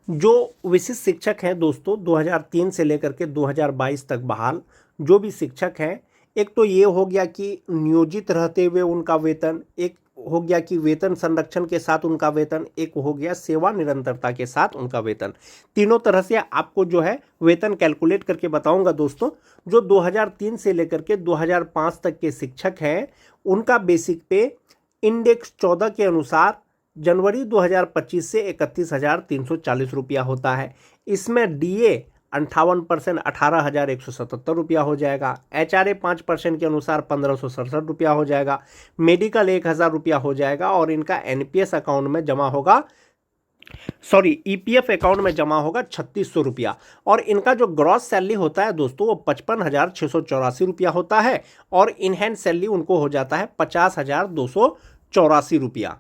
जो विशिष्ट शिक्षक हैं दोस्तों 2003 से लेकर के 2022 तक बहाल जो भी शिक्षक हैं, एक तो ये हो गया कि नियोजित रहते हुए उनका वेतन, एक हो गया कि वेतन संरक्षण के साथ उनका वेतन, एक हो गया सेवा निरंतरता के साथ उनका वेतन। तीनों तरह से आपको जो है वेतन कैलकुलेट करके बताऊंगा दोस्तों। जो 2003 से लेकर के 2005 तक के शिक्षक हैं उनका बेसिक पे इंडेक्स 14 के अनुसार जनवरी 2025 से 31,340 रुपया होता है। इसमें डीए 58% 18,177 रुपया हो जाएगा। एचआरए 5% के अनुसार 1,567 रुपया हो जाएगा। मेडिकल 1,000 रुपया हो जाएगा और इनका एनपीएस अकाउंट में जमा होगा, ईपीएफ अकाउंट में जमा होगा 3,600 रुपया। और इनका जो ग्रॉस सैलरी होता है दोस्तों वो 55,684 रुपया होता है और इनहैंड सैलरी उनको हो जाता है 50,284 रुपया।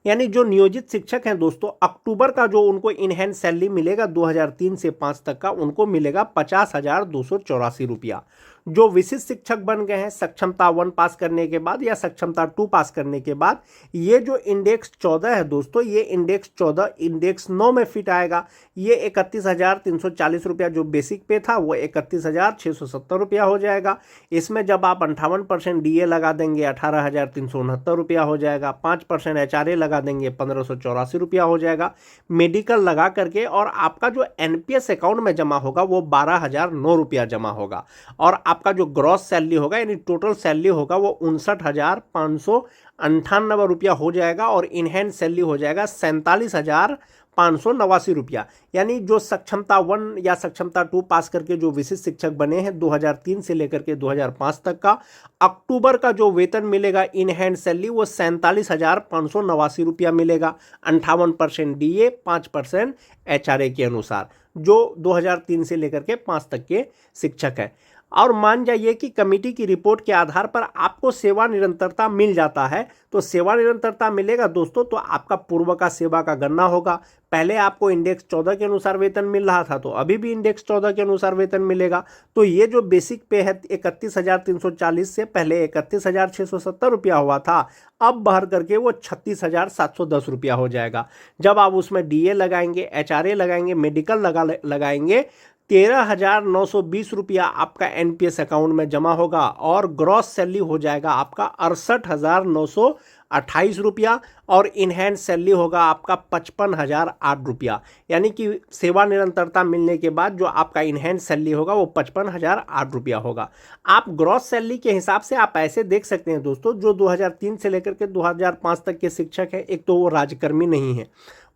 यानी जो नियोजित शिक्षक हैं दोस्तों, अक्टूबर का जो उनको इनहैंड सैलरी मिलेगा 2003 से 5 तक का, उनको मिलेगा 50,284 रुपया। जो विशिष्ट शिक्षक बन गए हैं सक्षमता 1 पास करने के बाद या सक्षमता 2 पास करने के बाद, ये जो इंडेक्स 14 है दोस्तों, ये इंडेक्स 14 इंडेक्स 9 में फिट आएगा। ये 31,340 रुपया जो बेसिक पे था वो 31,670 रुपया हो जाएगा। इसमें जब आप 58% डीए लगा देंगे 18,369 रुपया हो जाएगा। 5% एचआरए लगा देंगे 1,584 रुपया हो जाएगा। मेडिकल लगा करके और आपका जो एनपीएस अकाउंट में जमा होगा वो 12,009 रुपया जमा होगा। और आपका जो ग्रॉस सैलरी होगा यानी टोटल सैलरी होगा वो 59,598 रुपया हो जाएगा और इनहैंड सैलरी हो जाएगा 47,589 रुपया। यानी जो सक्षमता 1 या सक्षमता 2 पास करके जो विशिष्ट शिक्षक बने हैं 2003 से लेकर के 2005 तक का, अक्टूबर का जो वेतन मिलेगा इन हैंड सैलरी वो 47,589 रुपया मिलेगा। 58% डीए 5% एचआरए के अनुसार जो 2003 से लेकर के 5 तक के शिक्षक है। और मान जाइए कि कमेटी की रिपोर्ट के आधार पर आपको सेवा निरंतरता मिल जाता है, तो सेवा निरंतरता मिलेगा दोस्तों तो आपका पूर्व का सेवा का गणना होगा। पहले आपको इंडेक्स 14 के अनुसार वेतन मिल रहा था तो अभी भी इंडेक्स 14 के अनुसार वेतन मिलेगा। तो ये जो बेसिक पे है 31,340 से पहले 31,670 रुपया हुआ था, अब बढ़ करके वो 36,710 रुपया हो जाएगा। जब आप उसमें डीए लगाएंगे, एचआरए लगाएंगे, मेडिकल लगाएंगे, 13,920 रुपया आपका एनपीएस अकाउंट में जमा होगा और ग्रॉस सैलरी हो जाएगा आपका 68,928 रुपया और इनहैंड सैलरी होगा आपका 55,008 रुपया। यानी कि सेवा निरंतरता मिलने के बाद जो आपका इनहैंड सैलरी होगा वो 55,008 रुपया होगा। आप ग्रॉस सैलरी के हिसाब से आप ऐसे देख सकते हैं दोस्तों, जो 2003 से लेकर के 2005 तक के शिक्षक हैं, एक तो वो राज्यकर्मी नहीं है,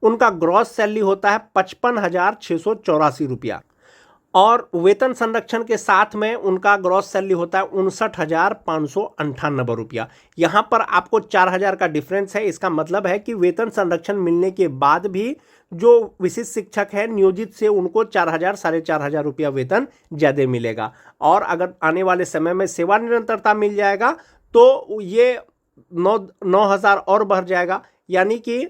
उनका ग्रॉस सैलरी होता है 55,684 रुपया और वेतन संरक्षण के साथ में उनका ग्रॉस सैलरी होता है 59,598 रुपया। यहाँ पर आपको 4,000 का डिफरेंस है। इसका मतलब है कि वेतन संरक्षण मिलने के बाद भी जो विशिष्ट शिक्षक है नियोजित से उनको 4,000 4,500 रुपया वेतन ज़्यादा मिलेगा। और अगर आने वाले समय में सेवा निरंतरता मिल जाएगा तो ये 9,000 और बढ़ जाएगा। यानी कि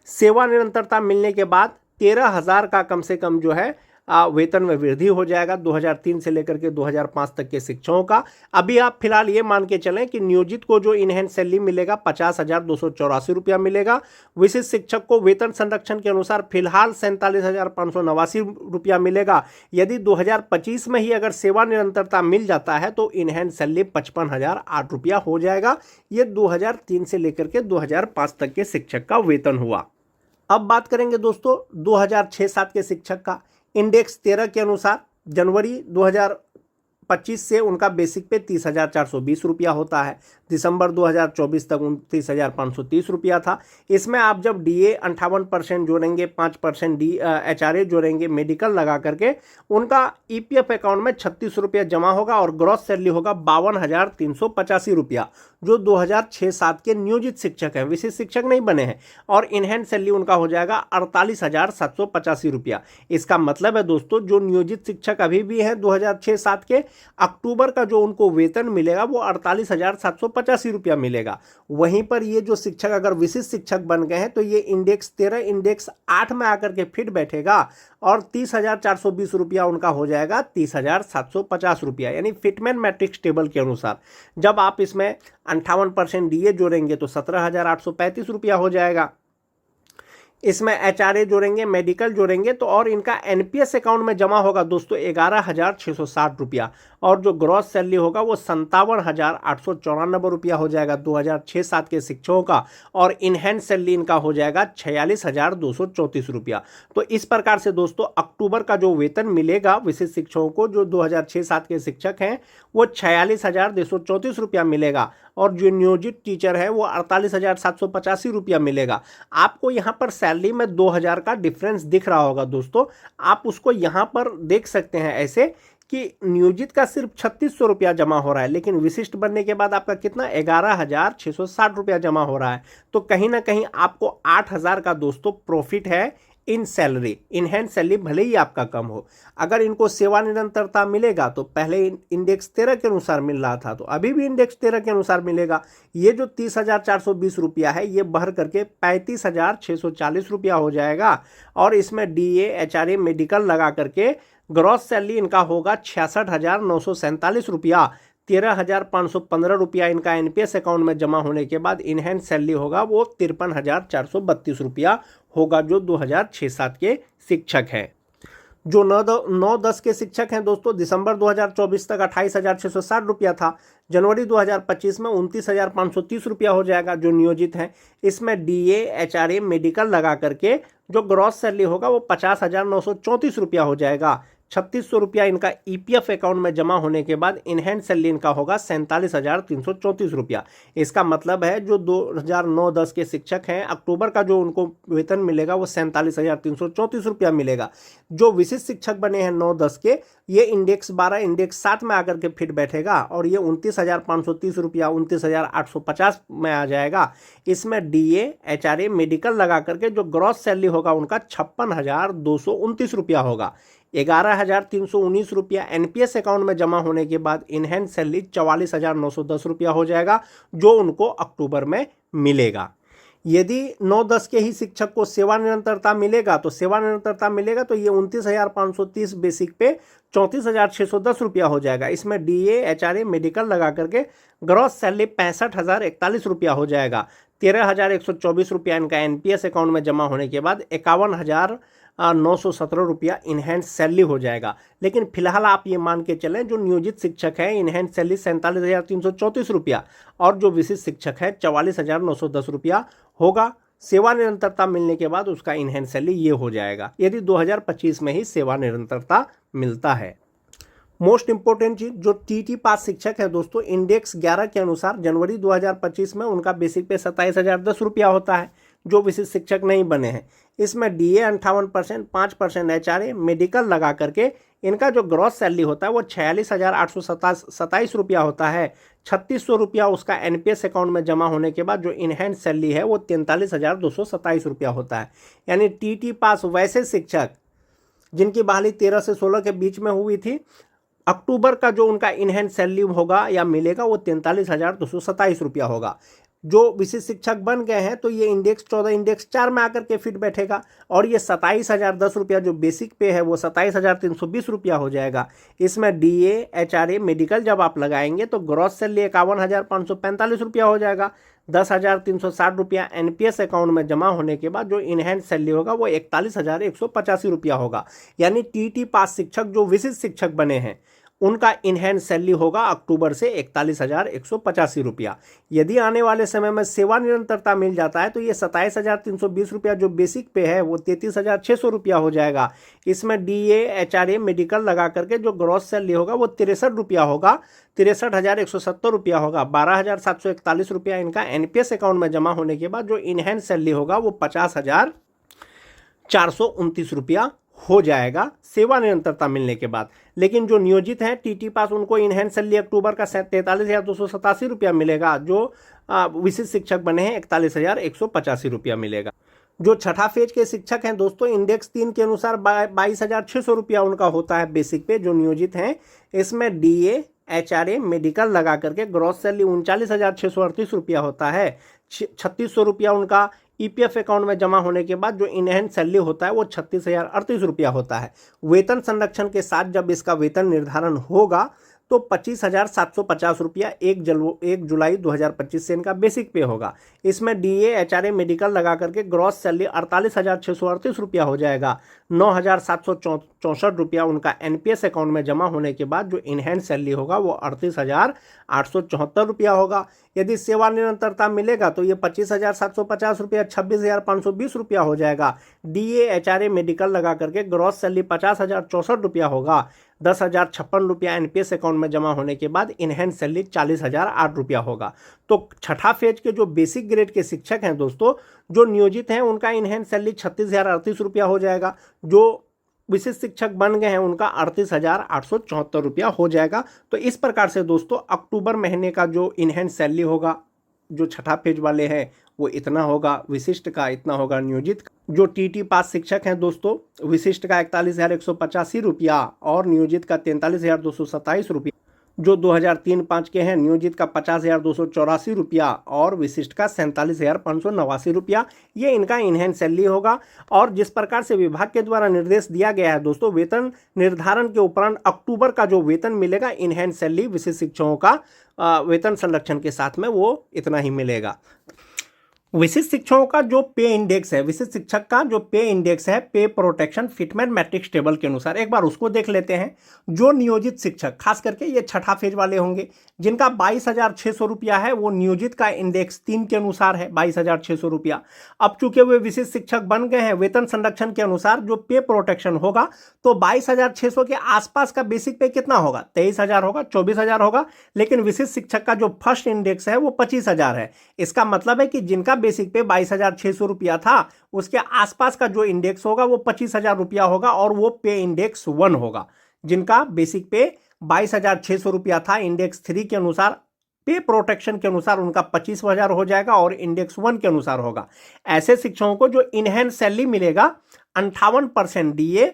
सेवा निरंतरता मिलने के बाद 13,000 का कम से कम जो है वेतन में वृद्धि हो जाएगा 2003 से लेकर के 2005 तक के शिक्षकों का। अभी आप फिलहाल ये मान के चलें कि नियोजित को जो इनहैंड सैलरी मिलेगा 50,284 रुपया मिलेगा। विशिष्ट शिक्षक को वेतन संरक्षण के अनुसार फिलहाल 47,589 रुपया मिलेगा। यदि 2025 में ही अगर सेवा निरंतरता मिल जाता है तो इनहैंड सैलरी 55,008 रुपया हो जाएगा। ये 2003 से लेकर के 2005 तक के शिक्षक का वेतन हुआ। अब बात करेंगे दोस्तों 2006-7 के शिक्षक का। इंडेक्स 13 के अनुसार जनवरी 2025 से उनका बेसिक पे 30,420 रुपया होता है। दिसंबर 2024 तक 29,530 रुपया था। इसमें आप जब डीए 58% जोड़ेंगे, 5% एचआरए जोड़ेंगे, मेडिकल लगा करके उनका ईपीएफ अकाउंट में 36 रुपया जमा होगा और ग्रॉस सैलरी होगा 52,385 रुपया। जो 2006-7 के नियोजित शिक्षक हैं, विशिष्ट शिक्षक नहीं बने हैं, और इनहैंड सैलरी उनका हो जाएगा 48,785 रुपया। इसका मतलब है दोस्तों जो नियोजित शिक्षक अभी भी हैं 2006-7 के, अक्टूबर का जो उनको वेतन मिलेगा वो 48,785 रुपया मिलेगा। वहीं पर ये जो शिक्षक अगर विशिष्ट शिक्षक बन गए हैं तो ये इंडेक्स 13 इंडेक्स 8 में आकर के फिट बैठेगा और 30,420 रुपया उनका हो जाएगा 30,750 रुपया। यानी फिटमैन मैट्रिक्स टेबल के अनुसार जब आप इसमें 58% डीए जोड़ेंगे तो 17,835 रुपया हो जाएगा। इसमें एचआरए जोड़ेंगे, मेडिकल जोड़ेंगे तो और इनका एनपीएस अकाउंट में जमा होगा दोस्तों 11,660 रुपया, और जो ग्रॉस सैलरी होगा वो 57,894 रुपया हो जाएगा 2006-07 के शिक्षकों का, और इनहैंड सैलरी इनका हो जाएगा 46,234 रुपया। तो इस प्रकार से दोस्तों अक्टूबर का जो वेतन मिलेगा विशिष्ट शिक्षकों को जो 2006-07 के शिक्षक हैं वो 46,234 रुपया मिलेगा, और जो नियोजित टीचर है वो 48,785 रुपया मिलेगा। आपको यहाँ पर सैलरी में 2,000 का डिफरेंस दिख रहा होगा दोस्तों, आप उसको यहाँ पर देख सकते हैं ऐसे कि नियोजित का सिर्फ 3600 रुपया जमा हो रहा है, लेकिन विशिष्ट बनने के बाद आपका कितना 11,660 रुपया जमा हो रहा है। तो कहीं ना कहीं आपको 8,000 का दोस्तों प्रॉफिट है इन सैलरी, इन हैंड सैलरी भले ही आपका कम हो। अगर इनको सेवा निरंतरता मिलेगा तो पहले इंडेक्स 13 के अनुसार मिल रहा था, तो अभी भी इंडेक्स 13 के अनुसार मिलेगा। ये जो 30,420 रुपया है ये बढ़ करके 35,640 रुपया हो जाएगा, और इसमें डीए एचआरए मेडिकल लगा करके ग्रॉस सैलरी इनका होगा 66,947 रुपया। 13,515 रुपया इनका एनपीएस अकाउंट में जमा होने के बाद इनहैंड सैलरी होगा वो 53,432 रुपया होगा, जो 2006-07 के शिक्षक हैं। जो 9-10 के शिक्षक हैं दोस्तों, दिसंबर 2024 तक 28,660 रुपया था, जनवरी 2025 में 29,530 रुपया हो जाएगा जो नियोजित हैं। इसमें डीए एचआरए मेडिकल लगा करके जो ग्रॉस सैलरी होगा वो 50,934 रुपया हो जाएगा। 3600 रुपया इनका ईपीएफ अकाउंट में जमा होने के बाद इनहैंड सैलरी इनका होगा 47,334 रुपया। इसका मतलब है जो 2009-10 के शिक्षक हैं अक्टूबर का जो उनको वेतन मिलेगा वो 47,334 रुपया मिलेगा। जो विशिष्ट शिक्षक बने हैं 9-10 के, ये इंडेक्स 12 इंडेक्स 7 में आकर के फिट बैठेगा, और ये 29,530 रुपया 29,850 में आ जाएगा। इसमें डीए एचआरए मेडिकल लगा करके जो ग्रॉस सैलरी होगा उनका 56,229 रुपया होगा। 11,319 रुपया एनपीएस अकाउंट में जमा होने के बाद इनहैंड सैलरी 44,910 रुपया हो जाएगा, जो उनको अक्टूबर में मिलेगा। यदि 9-10 के ही शिक्षक को सेवा निरंतरता मिलेगा तो ये 29,530 बेसिक पे 34,610 रुपया हो जाएगा। इसमें डीए एचआरए मेडिकल लगा करके ग्रॉस सैलरी 65,041 रुपया हो जाएगा। 13,124 रुपया इनका एनपीएस अकाउंट में जमा होने के बाद 51,917 रुपया इनहैंड सैलरी हो जाएगा। लेकिन फिलहाल आप ये मान के चलें जो नियोजित शिक्षक है इनहैंड सैलरी 47,334 रुपया, और जो विशिष्ट शिक्षक है 44,910 रुपया होगा। सेवा निरंतरता मिलने के बाद उसका इनहैंड सैलरी ये हो जाएगा, यदि 2025 में ही सेवा निरंतरता मिलता है। मोस्ट इंपोर्टेंट चीज, जो टीटी पास शिक्षक है दोस्तों, इंडेक्स 11 के अनुसार जनवरी 2025 में उनका बेसिक पे 27,010 रुपया होता है, जो विशिष्ट शिक्षक नहीं बने हैं। इसमें डीए 58%, 5% एचआरए मेडिकल लगा करके इनका जो ग्रॉस सैलरी होता है वो 46,827 रुपया होता है। 3600 रुपया उसका एनपीएस अकाउंट में जमा होने के बाद जो इनहैंड सैलरी है वो 43,227 रुपया होता है। यानी टीटी पास वैसे शिक्षक जिनकी बहाली 13 से 16 के बीच में हुई थी, अक्टूबर का जो उनका इनहैंड सैलरी होगा या मिलेगा वो 43,227 रुपया होगा। जो विशिष्ट शिक्षक बन गए हैं तो ये इंडेक्स 14 इंडेक्स 4 में आकर के फिट बैठेगा, और ये 27,010 रुपया जो बेसिक पे है वो 27,320 रुपया हो जाएगा। इसमें डीए एचआरए मेडिकल जब आप लगाएंगे तो ग्रॉस सैलरी 51,545 रुपया हो जाएगा। 10,360 रुपया एनपीएस अकाउंट में जमा होने के बाद जो इनहैंड सैलरी होगा वो 41,185 रुपया होगा। यानी टीटी पास शिक्षक जो विशिष्ट शिक्षक बने हैं उनका इनहैंड सैलरी होगा अक्टूबर से 41,185 रुपया। यदि आने वाले समय में सेवा निरंतरता मिल जाता है तो ये 27,320 रुपया जो बेसिक पे है वो 33,600 रुपया हो जाएगा। इसमें डीए एचआरए मेडिकल लगा करके जो ग्रॉस सैलरी होगा वो 63 रुपया होगा, 63,170 रुपया होगा। 12,741 रुपया इनका एनपीएस अकाउंट में जमा होने के बाद जो इनहैंड सैलरी होगा वो 50,429 रुपया हो जाएगा सेवा निरंतरता मिलने के बाद। लेकिन जो नियोजित हैं टीटी पास उनको इनहैंड सैलरी अक्टूबर का 43,287 रुपया मिलेगा, जो विशिष्ट शिक्षक बने हैं 41,185 रुपया मिलेगा। जो छठा फेज के शिक्षक हैं दोस्तों, इंडेक्स 3 के अनुसार 22,600 रुपया उनका होता है बेसिक पे, जो नियोजित हैं। इसमें डीए एचआरए मेडिकल लगा करके ग्रॉस सैलरी 39,638 रुपया होता है। 3600 रुपया उनका ईपीएफ अकाउंट में जमा होने के बाद जो इनहैंड सैलरी होता है वो 36,038 रुपया होता है। वेतन संरक्षण के साथ जब इसका वेतन निर्धारण होगा तो 25,750 रुपया 1 जुलाई 2025 से इनका बेसिक पे होगा। इसमें DA HRA मेडिकल लगा करके ग्रॉस सैलरी 48,638 रुपया हो जाएगा। 9,764 रुपया उनका NPS अकाउंट में जमा होने के बाद जो इनहैंड सैलरी होगा वो 38,874 रुपया होगा। यदि सेवा निरंतरता मिलेगा तो ये 25,750 रुपया 26,520 रुपया हो जाएगा। DA HRA मेडिकल लगा करके ग्रॉस सैलरी 50,064 रुपया होगा। 10,056 रुपया NPS अकाउंट में जमा होने के बाद इनहैंड सैलरी 40,008 रुपया होगा। तो छठा फेज के जो बेसिक ग्रेड के शिक्षक हैं दोस्तों, जो नियोजित हैं, उनका इनहैंड सैलरी 36,038 रुपया हो जाएगा। जो विशिष्ट शिक्षक बन गए हैं उनका 38,874 रुपया हो जाएगा। तो इस प्रकार से दोस्तों अक्टूबर महीने का जो इनहैंड सैलरी होगा, जो छठा फेज वाले हैं वो इतना होगा, विशिष्ट का इतना होगा, नियोजित जो TT पास शिक्षक हैं दोस्तों, विशिष्ट का 41,185 रुपया और नियोजित का 43,227 रुपया। जो 2003-05 के हैं, नियोजित का 50,284 रुपया और विशिष्ट का 47,589 रुपया। ये इनका इनहैंड सैलरी होगा। और जिस प्रकार से विभाग के द्वारा निर्देश दिया गया है दोस्तों, वेतन निर्धारण के उपरांत अक्टूबर का जो वेतन मिलेगा इनहैंड सैलरी विशिष्ट शिक्षकों का वेतन संरक्षण के साथ में वो इतना ही मिलेगा। विशिष्ट शिक्षकों का जो पे इंडेक्स है, विशिष्ट शिक्षक का जो पे इंडेक्स है, पे प्रोटेक्शन फिटमेंट मैट्रिक्स टेबल के अनुसार, एक बार उसको देख लेते हैं। जो नियोजित शिक्षक, खास करके ये छठा फेज वाले होंगे, जिनका 22,600 रुपया है, वो नियोजित का इंडेक्स 3 के अनुसार है 22,600 रुपया। अब चूंकि वे विशिष्ट शिक्षक बन गए हैं, वेतन संरक्षण के अनुसार जो पे प्रोटेक्शन होगा तो 22,600 के आसपास का बेसिक पे कितना होगा, 23,000 होगा, 24,000 होगा। लेकिन विशिष्ट शिक्षक का जो फर्स्ट इंडेक्स है वो 25,000 है। इसका मतलब है कि जिनका बेसिक पे 22,600 रुपया था, उसके आसपास का जो इंडेक्स होगा वो 25,000 रुपया होगा और वो पे इंडेक्स 1 होगा। जिनका बेसिक पे 22,600 रुपया था, इंडेक्स 3 के अनुसार, पे प्रोटेक्शन के अनुसार उनका 25,000 हो जाएगा और इंडेक्स 1 के अनुसार होगा। ऐसे शिक्षकों को जो इनहैंड सैलरी मिलेगा 58% DA,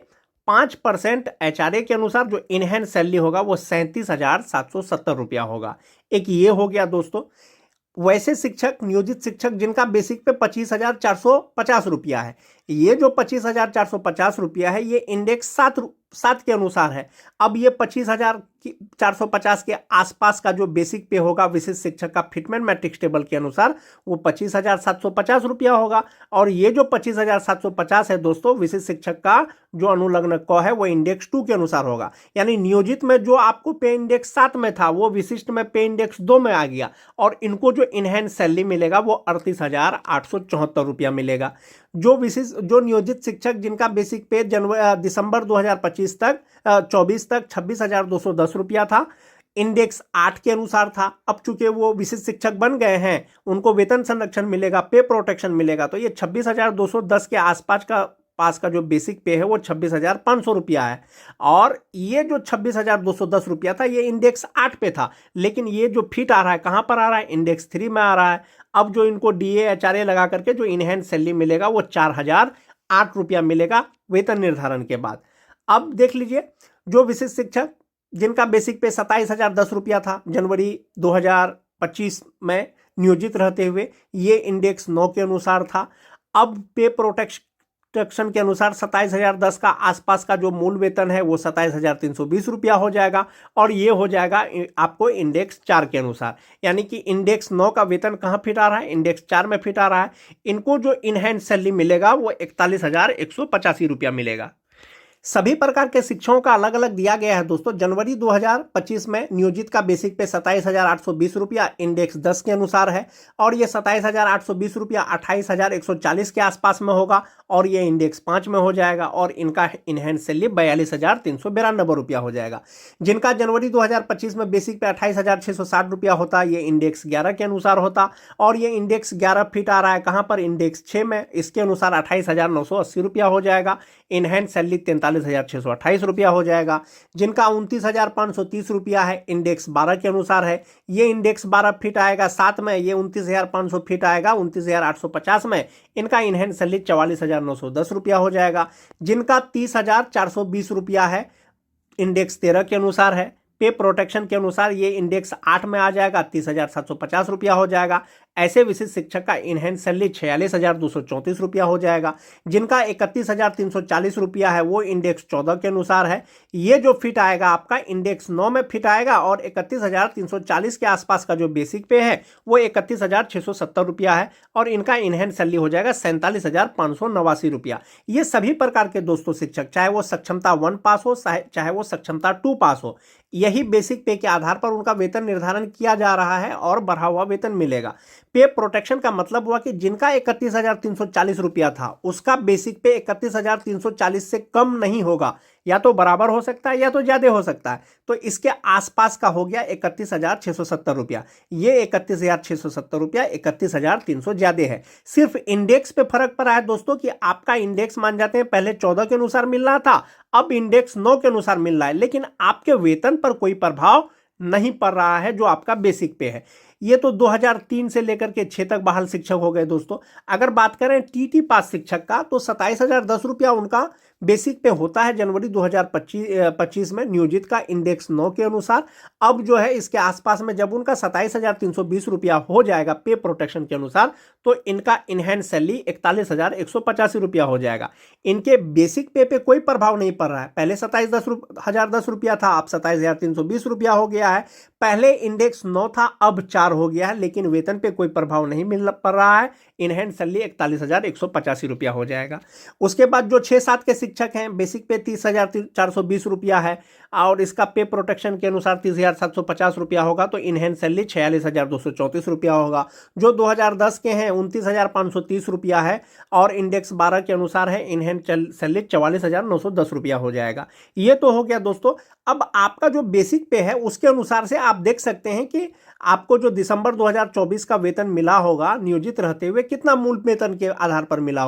5% HRA के अनुसार जो इनहैंड सैलरी होगा वो 37,770 रुपया होगा। एक ये हो गया दोस्तों। वैसे शिक्षक, नियोजित शिक्षक जिनका बेसिक पे 25,450 रुपया है, ये जो 25,450 रुपया है ये इंडेक्स 7 के अनुसार है। अब ये 25,450 के आसपास का जो बेसिक पे होगा विशिष्ट शिक्षक का फिटमेंट मैट्रिक्स टेबल के अनुसार वो 25,750 रुपया होगा। और ये जो 25,750 है दोस्तों, विशिष्ट शिक्षक का जो अनुलग्न क है वो इंडेक्स 2 के अनुसार होगा। यानी नियोजित में जो आपको पे इंडेक्स 7 में था वो विशिष्ट में पे इंडेक्स 2 में आ गया और इनको जो इनहैंड सैलरी मिलेगा वो 38,874 रुपया मिलेगा। जो नियोजित शिक्षक जिनका बेसिक पे दिसंबर 2025 तक 24 तक 26,210 रुपया था, इंडेक्स 8 के अनुसार था। अब चूंकि वो विशिष्ट शिक्षक बन गए हैं, उनको वेतन संरक्षण मिलेगा, पे प्रोटेक्शन मिलेगा, तो ये 26,210 के आसपास का जो बेसिक पे है वो 26,500 रुपया है। और ये जो 26,210 रुपया था ये इंडेक्स 8 पे था, लेकिन ये जो फिट आ रहा है कहाँ पर आ रहा है, इंडेक्स 3 में आ रहा है। अब जो इनको DA HRA लगा करके जो इनहैंड सैलरी मिलेगा वो 4,008 रुपया मिलेगा वेतन निर्धारण के बाद। अब देख लीजिए, जो विशिष्ट शिक्षक जिनका बेसिक पे 27,010 रुपया था जनवरी 2025 में नियोजित रहते हुए, ये इंडेक्स 9 के अनुसार था। अब पे प्रोटेक्शन के अनुसार 27,010 का आसपास का जो मूल वेतन है वो 27,320 रुपया हो जाएगा और ये हो जाएगा आपको इंडेक्स 4 के अनुसार। यानी कि इंडेक्स 9 का वेतन कहाँ फिट आ रहा है, इंडेक्स 4 में फिट आ रहा है। इनको जो इनहैंड सैलरी मिलेगा वो 41,185 रुपया मिलेगा। सभी प्रकार के शिक्षकों का अलग अलग दिया गया है दोस्तों। जनवरी 2025 में नियोजित का बेसिक पे 27,820 रुपया इंडेक्स 10 के अनुसार है और ये 27,820 रुपया 28,140 के आसपास में होगा और ये इंडेक्स 5 में हो जाएगा और इनका इनहैंड सैलरी 42,392 रुपया हो जाएगा। जिनका जनवरी 2025 में बेसिक पे 28,660 रुपया होता, ये इंडेक्स 11 के अनुसार होता और ये इंडेक्स 11 फिट आ रहा है कहाँ पर, इंडेक्स 6 में। इसके अनुसार 28,980 रुपया हो जाएगा। इनहैंड सैलरी 43,628 रुपया हो जाएगा। जिनका 29,530 रुपया है, इंडेक्स 12 के अनुसार है, ये इंडेक्स 12 फिट आएगा 7 में, ये 29,500 फिट आएगा 29,850 में। इनका इनहैंड सैलरी 44,910 रुपया हो जाएगा। जिनका 30,420 रुपया है, इंडेक्स 13 के अनुसार है, पे प्रोटेक्शन के अनुसार ये इंडेक्स 8 में आ जाएगा, 30,750 रुपया हो जाएगा। ऐसे विशिष्ट शिक्षक का इनहैंड सैलरी 46,234 रुपया हो जाएगा। जिनका 31,340 रुपया है वो इंडेक्स 14 के अनुसार है। ये जो फिट आएगा आपका इंडेक्स 9 में फिट आएगा और 31,340 के आसपास का जो बेसिक पे है वो 31,670 रुपया है और इनका इनहैंड सैलरी हो जाएगा 47,589 रुपया। ये सभी प्रकार के दोस्तों शिक्षक, चाहे वो सक्षमता 1 पास हो चाहे वो सक्षमता 2 पास हो, यही बेसिक पे के आधार पर उनका वेतन निर्धारण किया जा रहा है और बढ़ा हुआ वेतन मिलेगा। पे प्रोटेक्शन का मतलब हुआ कि जिनका 31,340 रुपया था उसका बेसिक पे 31,340 से कम नहीं होगा, या तो बराबर हो सकता है या तो ज्यादा हो सकता है। तो इसके आसपास का हो गया 31,670 रुपया। ये 31,670 रुपया 31,300 ज्यादा है। सिर्फ इंडेक्स पे फर्क पड़ा है दोस्तों कि आपका इंडेक्स मान जाते हैं पहले 14 के अनुसार मिल रहा था, अब इंडेक्स 9 के अनुसार मिल रहा है, लेकिन आपके वेतन पर कोई प्रभाव नहीं पड़ रहा है जो आपका बेसिक पे है। ये तो 2003 से लेकर के 6 तक बहाल शिक्षक हो गए दोस्तों। अगर बात करें टीटी पास शिक्षक का तो 27,010 रुपया उनका बेसिक पे होता है जनवरी 2025 में नियोजित का इंडेक्स 9 के अनुसार। अब जो है इसके आसपास में जब उनका 27,320 रुपया हो जाएगा पे प्रोटेक्शन के अनुसार तो इनका इनहैंड सैलरी 41,185 रुपया हो जाएगा। इनके बेसिक पे कोई प्रभाव नहीं पड़ रहा है। पहले 27,010 रुपया था, अब 27,320 रुपया हो गया है। पहले इंडेक्स 9 था, अब 4 हो गया है, लेकिन वेतन पे कोई प्रभाव नहीं मिल पड़ रहा है। इनहैंड सैलरी 41,185 रुपया हो जाएगा। उसके बाद जो 6-7 के शिक्षक हैं बेसिक पे 30,420 रुपया है और इसका पे प्रोटेक्शन के अनुसार 30,750 रुपया होगा, तो इनहैंड सैलरी 46,234 रुपया होगा। जो 2010 के हैं 29,530 रुपया है और इंडेक्स 12 के अनुसार है, इनहैंड सैलरी 44,910 रुपया हो जाएगा। ये तो हो गया दोस्तों। अब आपका जो बेसिक पे है उसके अनुसार से आप देख सकते हैं कि आपको जो दिसंबर 2024 का वेतन मिला होगा नियोजित रहते हुए कितना मूल वेतन के आधार पर मिला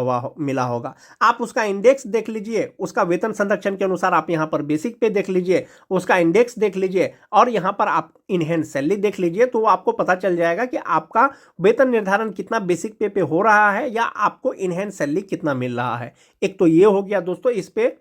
होगा। आप उसका इंडेक्स देख लीजिए, उसका वेतन संरक्षण के अनुसार आप यहां पर बेसिक पे देख लीजिए, उसका इंडेक्स देख लीजिए और यहां पर आप इनहैंड सैलरी देख लीजिए, तो आपको पता चल जाएगा कि आपका वेतन निर्धारण कितना बेसिक पे हो रहा है या आपको इनहैंड सैलरी कितना मिल रहा है। एक तो ये हो गया दोस्तों इस पे